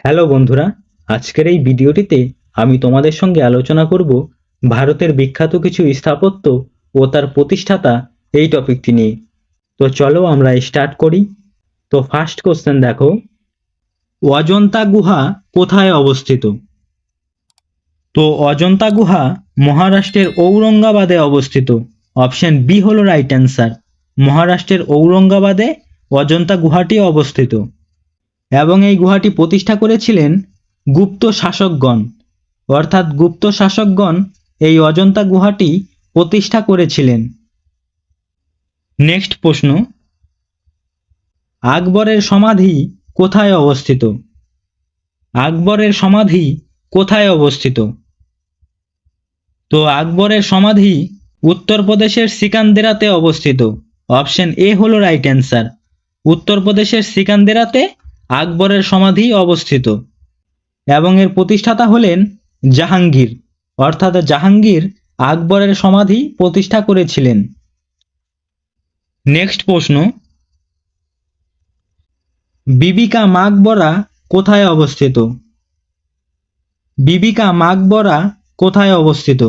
Hello বন্ধুরা, আজকের এই ভিডিওটিতে আমি তোমাদের সঙ্গে আলোচনা করব ভারতের বিখ্যাত কিছু স্থাপত্য ও তার প্রতিষ্ঠাতা এই টপিকটি নিয়ে। তো চলো আমরা স্টার্ট করি। তো ফার্স্ট কোশ্চেন দেখো, অজন্তা গুহা কোথায় অবস্থিত? তো অজন্তা গুহা মহারাষ্ট্রের ঔরঙ্গাবাদে অবস্থিত। অপশন বি হলো রাইট অ্যান্সার। মহারাষ্ট্রের ঔরঙ্গাবাদে অজন্তা গুহাটি অবস্থিত এবং এই গুহাটি প্রতিষ্ঠা করেছিলেন গুপ্ত শাসকগণ। অর্থাৎ গুপ্ত শাসকগণ এই অজন্তা গুহাটি প্রতিষ্ঠা করেছিলেন। নেক্সট প্রশ্ন, আকবরের সমাধি কোথায় অবস্থিত? আকবরের সমাধি কোথায় অবস্থিত? তো আকবরের সমাধি উত্তরপ্রদেশের সিকান্দেরাতে অবস্থিত। অপশন এ হলো রাইট অ্যান্সার। উত্তরপ্রদেশের সিকান্দেরাতে আকবরের সমাধি অবস্থিত এবং এর প্রতিষ্ঠাতা হলেন জাহাঙ্গীর। অর্থাৎ জাহাঙ্গীর আকবরের সমাধি প্রতিষ্ঠা করেছিলেন। নেক্সট প্রশ্ন, বিবি কা মাকবরা কোথায় অবস্থিত? বিবি কা মাকবরা কোথায় অবস্থিত?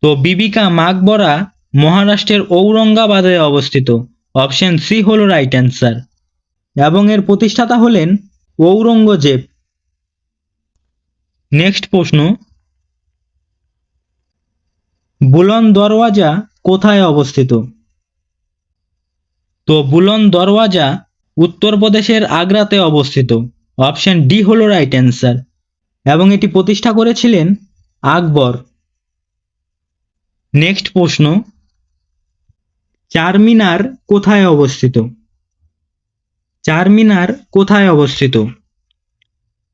তো বিবি কা মাকবরা মহারাষ্ট্রের ঔরঙ্গাবাদে অবস্থিত। অপশন সি হলো রাইট অ্যান্সার এবং এর প্রতিষ্ঠাতা হলেন ঔরঙ্গজেব। নেক্সট প্রশ্ন, বুলন্দ দরওয়াজা কোথায় অবস্থিত? তো বুলন্দ দরওয়াজা উত্তরপ্রদেশের আগ্রাতে অবস্থিত। অপশন ডি হলো রাইট অ্যান্সার এবং এটি প্রতিষ্ঠা করেছিলেন আকবর। নেক্সট প্রশ্ন, চারমিনার কোথায় অবস্থিত? চারমিনার কোথায় অবস্থিত?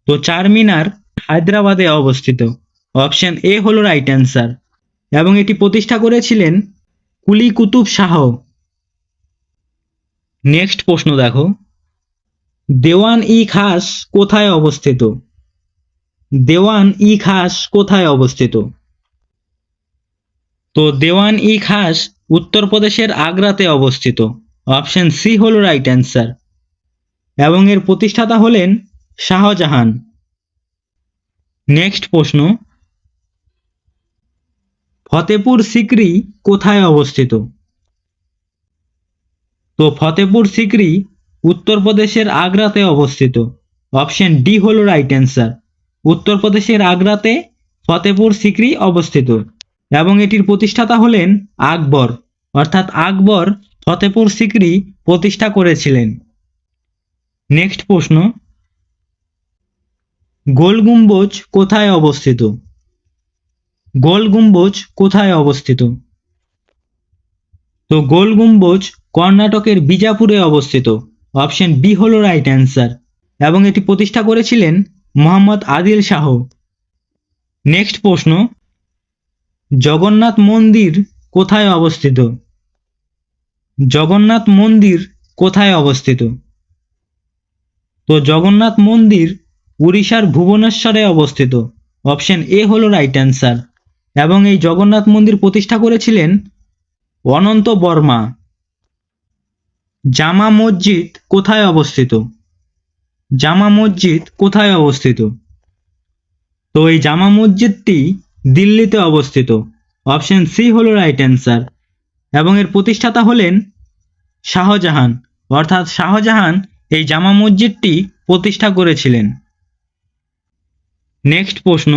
তো চারমিনার হায়দ্রাবাদে অবস্থিত। অপশন এ হলো রাইট অ্যান্সার এবং এটি প্রতিষ্ঠা করেছিলেন কুলি কুতুব শাহ। নেক্সট প্রশ্ন দেখো, দেওয়ান ই খাস কোথায় অবস্থিত? দেওয়ান ই খাস কোথায় অবস্থিত? তো দেওয়ান ই খাস উত্তরপ্রদেশের আগ্রাতে অবস্থিত। অপশন সি হলো রাইট অ্যান্সার এবং এর প্রতিষ্ঠাতা হলেন শাহজাহান। নেক্সট প্রশ্ন, ফতেপুর সিকরি কোথায় অবস্থিত? তো ফতেপুর সিকরি উত্তরপ্রদেশের আগ্রাতে অবস্থিত। অপশন ডি হলো রাইট অ্যান্সার। উত্তরপ্রদেশের আগ্রাতে ফতেপুর সিকরি অবস্থিত এবং এটির প্রতিষ্ঠাতা হলেন আকবর। অর্থাৎ আকবর ফতেপুর সিকরি প্রতিষ্ঠা করেছিলেন। নেক্সট প্রশ্ন, গোল গম্বুজ কোথায় অবস্থিত? গোল গম্বুজ কোথায় অবস্থিত? তো গোল গম্বুজ কর্ণাটকের বিজাপুরে অবস্থিত। অপশন বি হলো রাইট অ্যান্সার এবং এটি প্রতিষ্ঠা করেছিলেন মোহাম্মদ আদিল শাহ। নেক্সট প্রশ্ন, জগন্নাথ মন্দির কোথায় অবস্থিত? জগন্নাথ মন্দির কোথায় অবস্থিত? তো জগন্নাথ মন্দির উড়িষ্যার ভুবনেশ্বরে অবস্থিত। অপশন এ হলো রাইট অ্যান্সার এবং এই জগন্নাথ মন্দির প্রতিষ্ঠা করেছিলেন অনন্ত বর্মা। জামা মসজিদ কোথায় অবস্থিত? জামা মসজিদ কোথায় অবস্থিত? তো এই জামা মসজিদটি দিল্লিতে অবস্থিত। অপশন সি হলো রাইট অ্যান্সার এবং এর প্রতিষ্ঠাতা হলেন শাহজাহান। অর্থাৎ শাহজাহান এই জামা মসজিদটি প্রতিষ্ঠা করেছিলেন। নেক্সট প্রশ্ন,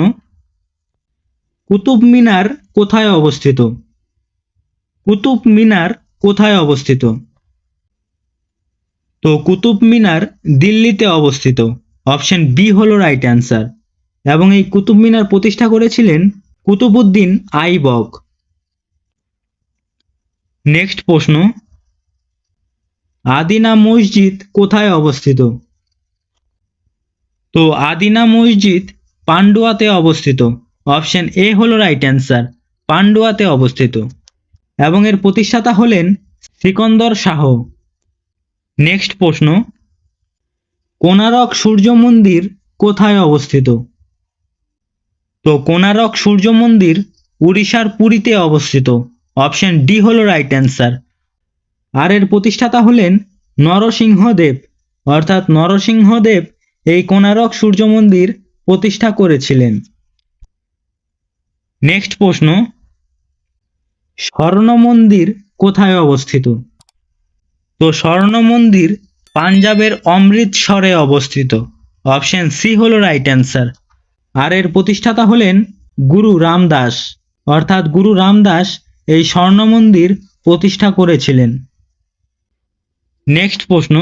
কুতুব মিনার কোথায় অবস্থিত? কুতুব মিনার কোথায় অবস্থিত? তো কুতুব মিনার দিল্লিতে অবস্থিত। অপশন বি হলো রাইট অ্যান্সার এবং এই কুতুব মিনার প্রতিষ্ঠা করেছিলেন কুতুবউদ্দিন আইবক। নেক্সট প্রশ্ন, আদিনা মসজিদ কোথায় অবস্থিত? তো আদিনা মসজিদ পান্ডুয়াতে অবস্থিত। অপশন এ হলো রাইট অ্যান্সার, পান্ডুয়াতে অবস্থিত এবং এর প্রতিষ্ঠাতা হলেন সিকন্দর শাহ। নেক্সট প্রশ্ন, কোনারক সূর্য মন্দির কোথায় অবস্থিত? তো কোনারক সূর্য মন্দির উড়িষ্যার পুরীতে অবস্থিত। অপশন ডি হলো রাইট অ্যান্সার আর এর প্রতিষ্ঠাতা হলেন নরসিংহদেব। অর্থাৎ নরসিংহদেব এই কোণারক সূর্য মন্দির প্রতিষ্ঠা করেছিলেন? নেক্সট প্রশ্ন, স্বর্ণ মন্দির কোথায় অবস্থিত? তো স্বর্ণ মন্দির পাঞ্জাবের অমৃতসরে অবস্থিত। অপশন সি হলো রাইট অ্যান্সার। আর এর প্রতিষ্ঠাতা হলেন গুরু রামদাস, অর্থাৎ গুরু রামদাস এই স্বর্ণ মন্দির প্রতিষ্ঠা করেছিলেন। নেক্সট প্রশ্ন,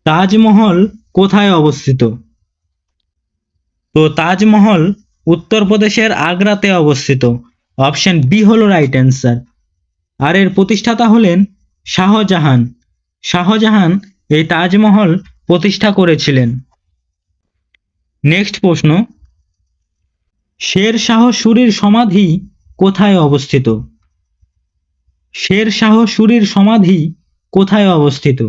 তাজমহল কোথায় অবস্থিত? তো তাজমহল উত্তরপ্রদেশের আগ্রাতে অবস্থিত। অপশন বি হলো রাইট অ্যান্সার। আর এর প্রতিষ্ঠাতা হলেন শাহজাহান। শাহজাহান এই তাজমহল প্রতিষ্ঠা করেছিলেন। নেক্সট প্রশ্ন, শের শাহ সূরির সমাধি কোথায় অবস্থিত? শের শাহ সূরির সমাধি কোথায় অবস্থিত?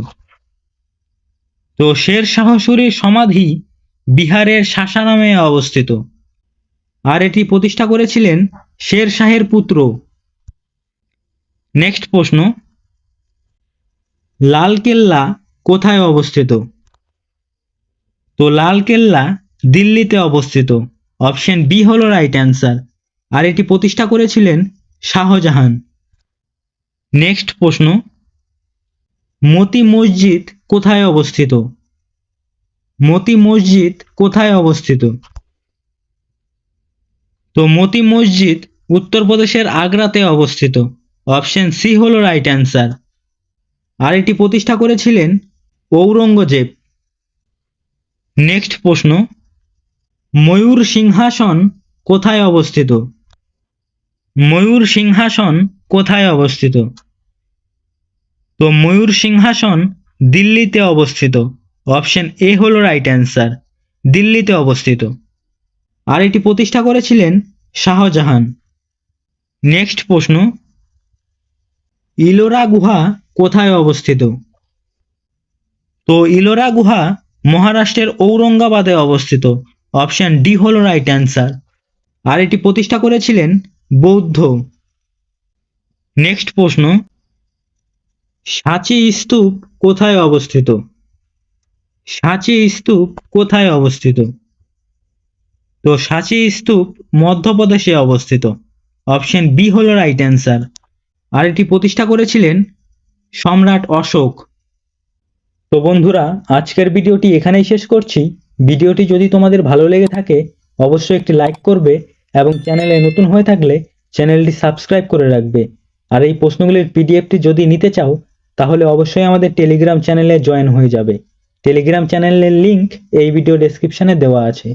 তো শের শাহ সূরির সমাধি বিহারের সাসারামে অবস্থিত। আর এটি প্রতিষ্ঠা করেছিলেন শের শাহের পুত্র। নেক্সট প্রশ্ন, লালকেল্লা কোথায় অবস্থিত? তো লালকেল্লা দিল্লিতে অবস্থিত। অপশন বি হলো রাইট অ্যান্সার। আর এটি প্রতিষ্ঠা করেছিলেন শাহজাহান। নেক্সট প্রশ্ন, মতি মসজিদ কোথায় অবস্থিত? মতি মসজিদ কোথায় অবস্থিত? তো মতি মসজিদ উত্তরপ্রদেশের আগ্রাতে অবস্থিত। অপশন সি হলো রাইট অ্যান্সার। আর এটি প্রতিষ্ঠা করেছিলেন ঔরঙ্গজেব। নেক্সট প্রশ্ন, ময়ূর সিংহাসন কোথায় অবস্থিত? ময়ূর সিংহাসন কোথায় অবস্থিত? তো ময়ূর সিংহাসন দিল্লিতে অবস্থিত। অপশন এ হলো রাইট অ্যান্সার, দিল্লিতে অবস্থিত। আর এটি প্রতিষ্ঠা করেছিলেন শাহজাহান। নেক্সট প্রশ্ন, ইলোরা গুহা কোথায় অবস্থিত? তো ইলোরা গুহা মহারাষ্ট্রের ঔরঙ্গাবাদে অবস্থিত। অপশন ডি হলো রাইট অ্যান্সার। আর এটি প্রতিষ্ঠা করেছিলেন বৌদ্ধ। নেক্সট প্রশ্ন, সাঁচি স্তূপ কোথায় অবস্থিত? সাঁচি স্তূপ কোথায় অবস্থিত? তো সাঁচি স্তূপ মধ্যপ্রদেশে অবস্থিত। অপশন বি হলো রাইট অ্যান্সার। আর এটি প্রতিষ্ঠা করেছিলেন সম্রাট অশোক। তো বন্ধুরা, আজকের ভিডিওটি এখানেই শেষ করছি। ভিডিওটি যদি তোমাদের ভালো লেগে থাকে অবশ্যই একটি লাইক করবে এবং চ্যানেলে নতুন হয়ে থাকলে চ্যানেলটি সাবস্ক্রাইব করে রাখবে। আর এই প্রশ্নগুলির পিডিএফটি যদি নিতে চাও তাহলে অবশ্যই আমাদের টেলিগ্রাম চ্যানেলে জয়েন হয়ে যাবে। টেলিগ্রাম চ্যানেলের লিংক এই ভিডিও ডেসক্রিপশনে দেওয়া আছে।